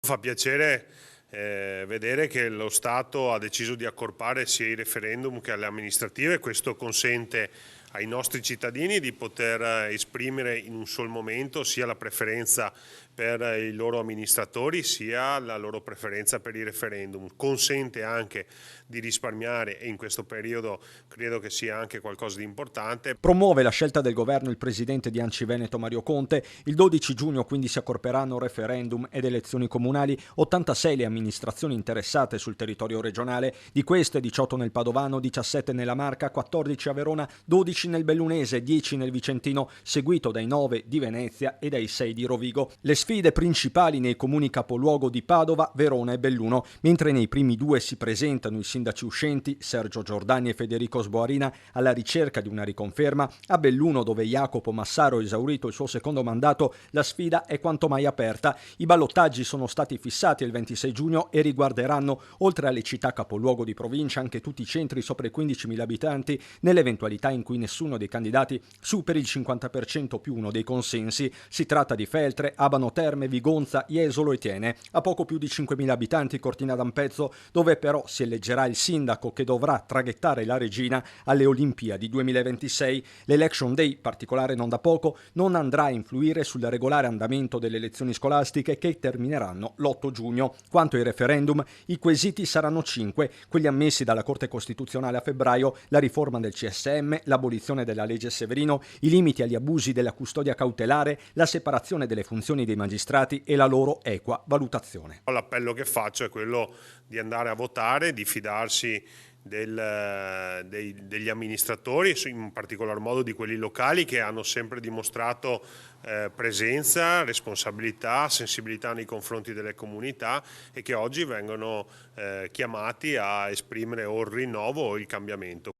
Fa piacere vedere che lo Stato ha deciso di accorpare sia i referendum che le amministrative. Questo consente ai nostri cittadini di poter esprimere in un sol momento sia la preferenza per i loro amministratori sia la loro preferenza per i referendum. Consente anche di risparmiare e in questo periodo credo che sia anche qualcosa di importante. Promuove la scelta del governo il presidente di ANCI Veneto Mario Conte. Il 12 giugno quindi si accorperanno referendum ed elezioni comunali, 86 le amministrazioni interessate sul territorio regionale, di queste 18 nel Padovano, 17 nella Marca, 14 a Verona, 12 nel Bellunese, 10 nel Vicentino, seguito dai 9 di Venezia e dai 6 di Rovigo. Le sfide principali nei comuni capoluogo di Padova, Verona e Belluno, mentre nei primi due si presentano i sindaci uscenti Sergio Giordani e Federico Sboarina alla ricerca di una riconferma. A Belluno, dove Jacopo Massaro ha esaurito il suo secondo mandato, la sfida è quanto mai aperta. I ballottaggi sono stati fissati il 26 giugno e riguarderanno, oltre alle città capoluogo di provincia, anche tutti i centri sopra i 15.000 abitanti, nell'eventualità in cui nessuno dei candidati superi il 50% più uno dei consensi. Si tratta di Feltre, Abano Terme, Vigonza, Jesolo e Tiene. A poco più di 5.000 abitanti Cortina d'Ampezzo, dove però si eleggerà il sindaco che dovrà traghettare la regina alle Olimpiadi 2026. L'Election Day, particolare non da poco, non andrà a influire sul regolare andamento delle elezioni scolastiche che termineranno l'8 giugno. Quanto ai referendum, i quesiti saranno 5, quelli ammessi dalla Corte Costituzionale a febbraio, la riforma del CSM, l'abolizione della legge Severino, i limiti agli abusi della custodia cautelare, la separazione delle funzioni dei magistrati e la loro equa valutazione. L'appello che faccio è quello di andare a votare, di fidarsi degli amministratori, in particolar modo di quelli locali, che hanno sempre dimostrato presenza, responsabilità, sensibilità nei confronti delle comunità e che oggi vengono chiamati a esprimere o il rinnovo o il cambiamento.